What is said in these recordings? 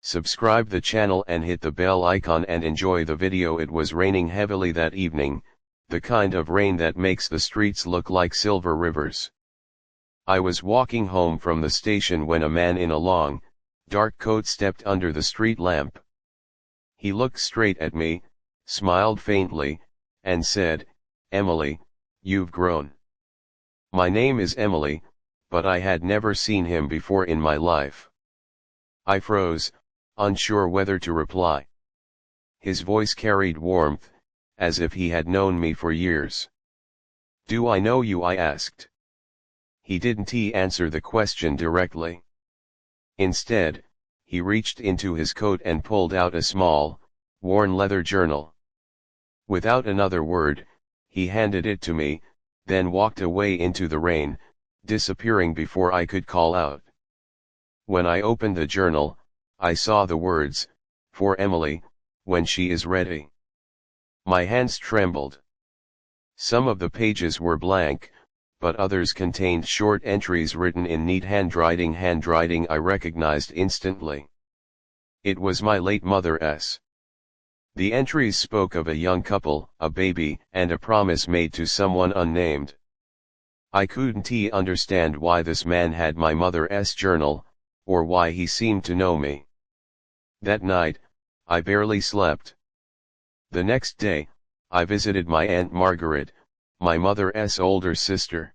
Subscribe the channel and hit the bell icon and enjoy the video. It was raining heavily that evening, the kind of rain that makes the streets look like silver rivers. I was walking home from the station when a man in a long, dark coat stepped under the street lamp. He looked straight at me, smiled faintly, and said, "Emily, you've grown." My name is Emily, but I had never seen him before in my life. I froze, unsure whether to reply. His voice carried warmth, as if he had known me for years. "Do I know you?" I asked. He didn't answer the question directly. Instead, he reached into his coat and pulled out a small, worn leather journal. Without another word, he handed it to me, then walked away into the rain, disappearing before I could call out. When I opened the journal, I saw the words, "For Emily, when she is ready." My hands trembled. Some of the pages were blank, but others contained short entries written in neat handwriting I recognized instantly. It was my late mother's. The entries spoke of a young couple, a baby, and a promise made to someone unnamed. I couldn't understand why this man had my mother's journal, or why he seemed to know me. That night, I barely slept. The next day, I visited my Aunt Margaret, my mother's older sister.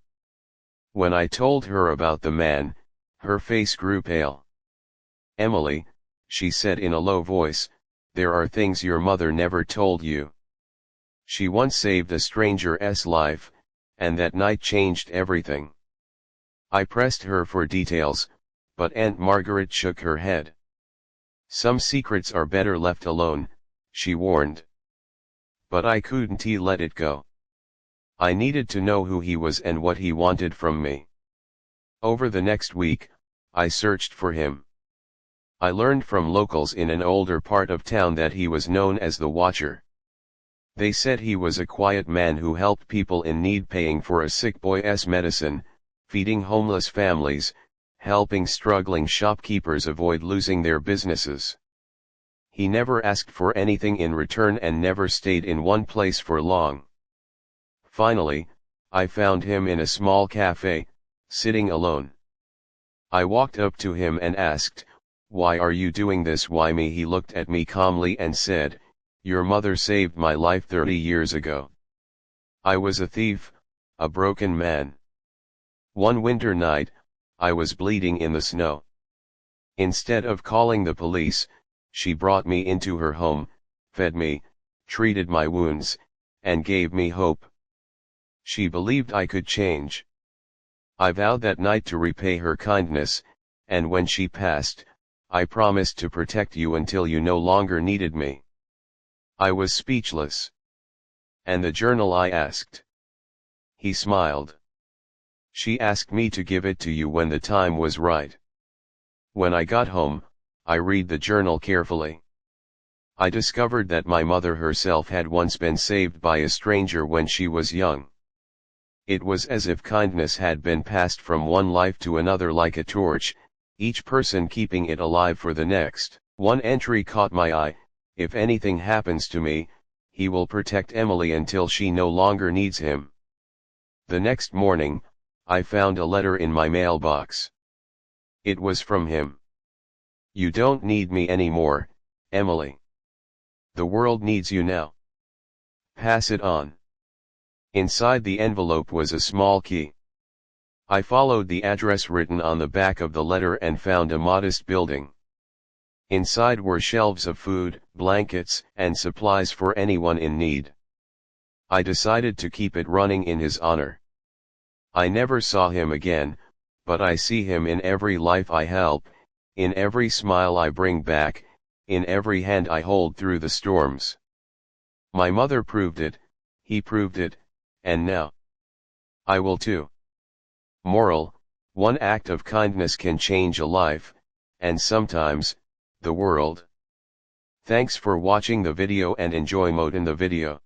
When I told her about the man, her face grew pale. "Emily," she said in a low voice, "there are things your mother never told you. She once saved a stranger's life, and that night changed everything." I pressed her for details, but Aunt Margaret shook her head. "Some secrets are better left alone," she warned. But I couldn't let it go. I needed to know who he was and what he wanted from me. Over the next week, I searched for him. I learned from locals in an older part of town that he was known as the Watcher. They said he was a quiet man who helped people in need, paying for a sick boy's medicine, feeding homeless families, helping struggling shopkeepers avoid losing their businesses. He never asked for anything in return and never stayed in one place for long. Finally, I found him in a small cafe, sitting alone. I walked up to him and asked, "Why are you doing this? Why me?" He looked at me calmly and said, "Your mother saved my life 30 years ago. I was a thief, a broken man. One winter night, I was bleeding in the snow. Instead of calling the police, she brought me into her home, fed me, treated my wounds, and gave me hope. She believed I could change. I vowed that night to repay her kindness, and when she passed, I promised to protect you until you no longer needed me." I was speechless. "And the journal?" I asked. He smiled. "She asked me to give it to you when the time was right. When I got home, I read the journal carefully. I discovered that my mother herself had once been saved by a stranger when she was young. It was as if kindness had been passed from one life to another like a torch, each person keeping it alive for the next. One entry caught my eye: "If anything happens to me, he will protect Emily until she no longer needs him." The next morning, I found a letter in my mailbox. It was from him. "You don't need me anymore, Emily. The world needs you now. Pass it on." Inside the envelope was a small key. I followed the address written on the back of the letter and found a modest building. Inside were shelves of food, blankets, and supplies for anyone in need. I decided to keep it running in his honor. I never saw him again, but I see him in every life I help, in every smile I bring back, in every hand I hold through the storms. My mother proved it, he proved it, and now I will too. Moral: one act of kindness can change a life, and sometimes, the world. Thanks for watching the video and enjoy mode in the video.